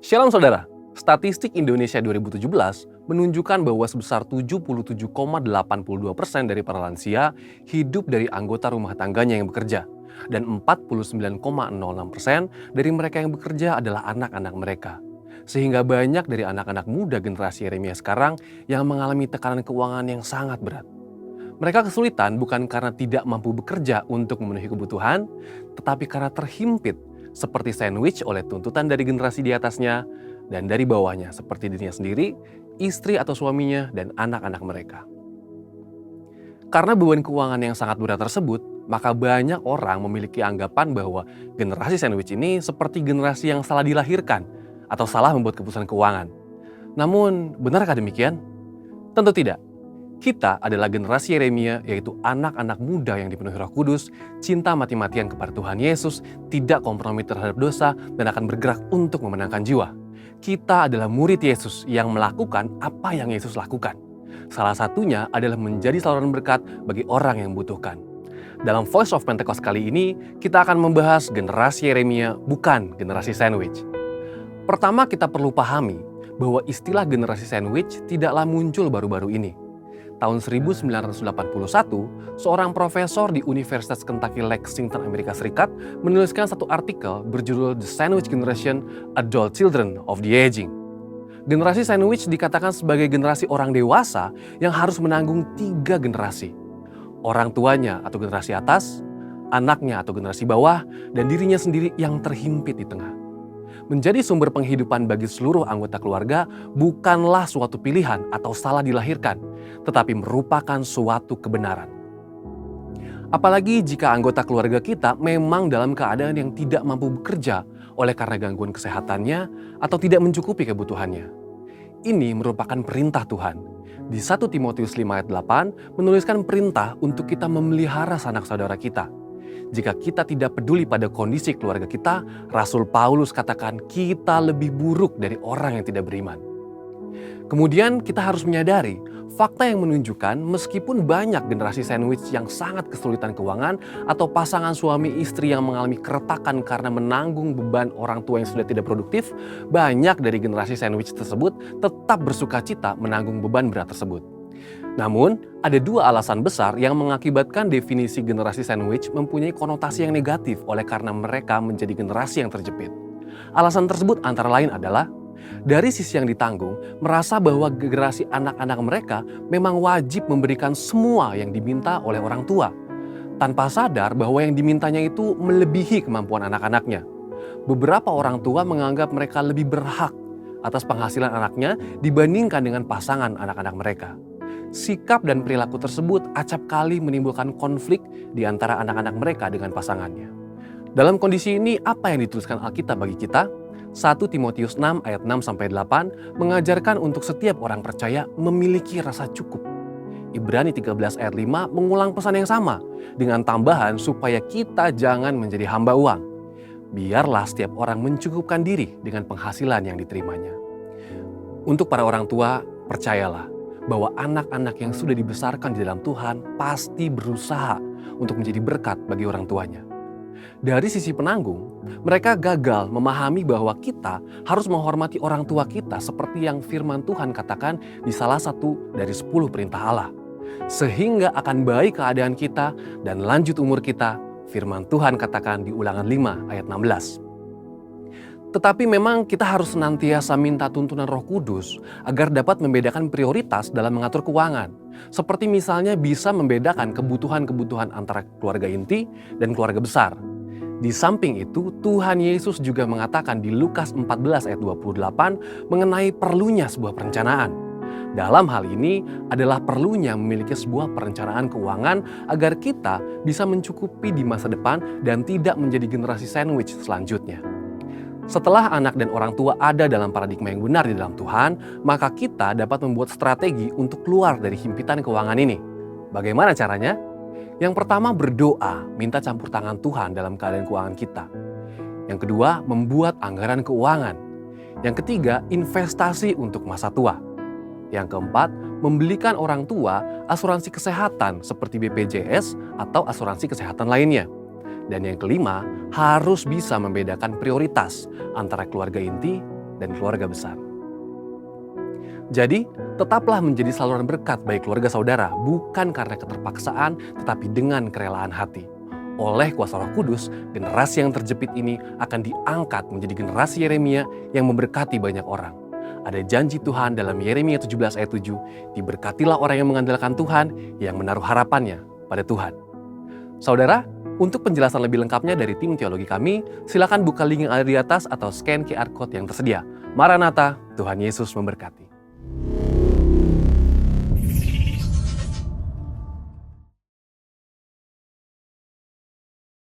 Shalom saudara, statistik Indonesia 2017 menunjukkan bahwa sebesar 77,82% dari para lansia hidup dari anggota rumah tangganya yang bekerja. Dan 49,06% dari mereka yang bekerja adalah anak-anak mereka. Sehingga banyak dari anak-anak muda generasi Yeremia sekarang yang mengalami tekanan keuangan yang sangat berat. Mereka kesulitan bukan karena tidak mampu bekerja untuk memenuhi kebutuhan, tetapi karena terhimpit seperti sandwich oleh tuntutan dari generasi di atasnya dan dari bawahnya seperti dirinya sendiri, istri atau suaminya, dan anak-anak mereka. Karena beban keuangan yang sangat berat tersebut, maka banyak orang memiliki anggapan bahwa generasi sandwich ini seperti generasi yang salah dilahirkan atau salah membuat keputusan keuangan. Namun, benarkah demikian? Tentu tidak. Kita adalah generasi Yeremia, yaitu anak-anak muda yang dipenuhi Roh Kudus, cinta mati-matian kepada Tuhan Yesus, tidak kompromi terhadap dosa, dan akan bergerak untuk memenangkan jiwa. Kita adalah murid Yesus yang melakukan apa yang Yesus lakukan. Salah satunya adalah menjadi saluran berkat bagi orang yang membutuhkan. Dalam Voice of Pentecost kali ini, kita akan membahas generasi Yeremia, bukan generasi sandwich. Pertama, kita perlu pahami bahwa istilah generasi sandwich tidaklah muncul baru-baru ini. Tahun 1981, seorang profesor di Universitas Kentucky Lexington, Amerika Serikat, menuliskan satu artikel berjudul The Sandwich Generation, Adult Children of the Aging. Generasi sandwich dikatakan sebagai generasi orang dewasa yang harus menanggung 3 generasi. Orang tuanya atau generasi atas, anaknya atau generasi bawah, dan dirinya sendiri yang terhimpit di tengah. Menjadi sumber penghidupan bagi seluruh anggota keluarga bukanlah suatu pilihan atau salah dilahirkan, tetapi merupakan suatu kebenaran. Apalagi jika anggota keluarga kita memang dalam keadaan yang tidak mampu bekerja oleh karena gangguan kesehatannya atau tidak mencukupi kebutuhannya. Ini merupakan perintah Tuhan. Di 1 Timotius 5 ayat 8 menuliskan perintah untuk kita memelihara sanak saudara kita. Jika kita tidak peduli pada kondisi keluarga kita, Rasul Paulus katakan kita lebih buruk dari orang yang tidak beriman. Kemudian kita harus menyadari fakta yang menunjukkan meskipun banyak generasi sandwich yang sangat kesulitan keuangan atau pasangan suami istri yang mengalami keretakan karena menanggung beban orang tua yang sudah tidak produktif, banyak dari generasi sandwich tersebut tetap bersukacita menanggung beban berat tersebut. Namun, ada 2 alasan besar yang mengakibatkan definisi generasi sandwich mempunyai konotasi yang negatif oleh karena mereka menjadi generasi yang terjepit. Alasan tersebut antara lain adalah, dari sisi yang ditanggung, merasa bahwa generasi anak-anak mereka memang wajib memberikan semua yang diminta oleh orang tua, tanpa sadar bahwa yang dimintanya itu melebihi kemampuan anak-anaknya. Beberapa orang tua menganggap mereka lebih berhak atas penghasilan anaknya dibandingkan dengan pasangan anak-anak mereka. Sikap dan perilaku tersebut acap kali menimbulkan konflik di antara anak-anak mereka dengan pasangannya. Dalam kondisi ini, apa yang dituliskan Alkitab bagi kita? 1 Timotius 6 ayat 6-8 mengajarkan untuk setiap orang percaya memiliki rasa cukup. Ibrani 13 ayat 5 mengulang pesan yang sama dengan tambahan supaya kita jangan menjadi hamba uang. Biarlah setiap orang mencukupkan diri dengan penghasilan yang diterimanya. Untuk para orang tua, percayalah bahwa anak-anak yang sudah dibesarkan di dalam Tuhan pasti berusaha untuk menjadi berkat bagi orang tuanya. Dari sisi penanggung, mereka gagal memahami bahwa kita harus menghormati orang tua kita seperti yang firman Tuhan katakan di salah satu dari 10 perintah Allah. Sehingga akan baik keadaan kita dan lanjut umur kita, firman Tuhan katakan di Ulangan 5 ayat 16. Tetapi memang kita harus senantiasa minta tuntunan Roh Kudus agar dapat membedakan prioritas dalam mengatur keuangan. Seperti misalnya bisa membedakan kebutuhan-kebutuhan antara keluarga inti dan keluarga besar. Di samping itu, Tuhan Yesus juga mengatakan di Lukas 14 ayat 28 mengenai perlunya sebuah perencanaan. Dalam hal ini adalah perlunya memiliki sebuah perencanaan keuangan agar kita bisa mencukupi di masa depan dan tidak menjadi generasi sandwich selanjutnya. Setelah anak dan orang tua ada dalam paradigma yang benar di dalam Tuhan, maka kita dapat membuat strategi untuk keluar dari himpitan keuangan ini. Bagaimana caranya? Yang pertama, berdoa, minta campur tangan Tuhan dalam keadaan keuangan kita. Yang kedua, membuat anggaran keuangan. Yang ketiga, investasi untuk masa tua. Yang keempat, membelikan orang tua asuransi kesehatan seperti BPJS atau asuransi kesehatan lainnya. Dan yang kelima, harus bisa membedakan prioritas antara keluarga inti dan keluarga besar. Jadi, tetaplah menjadi saluran berkat bagi keluarga saudara, bukan karena keterpaksaan, tetapi dengan kerelaan hati. Oleh kuasa Roh Kudus, generasi yang terjepit ini akan diangkat menjadi generasi Yeremia yang memberkati banyak orang. Ada janji Tuhan dalam Yeremia 17 ayat 7, diberkatilah orang yang mengandalkan Tuhan, yang menaruh harapannya pada Tuhan. Saudara, untuk penjelasan lebih lengkapnya dari tim teologi kami, silakan buka link yang ada di atas atau scan QR Code yang tersedia. Maranatha, Tuhan Yesus memberkati.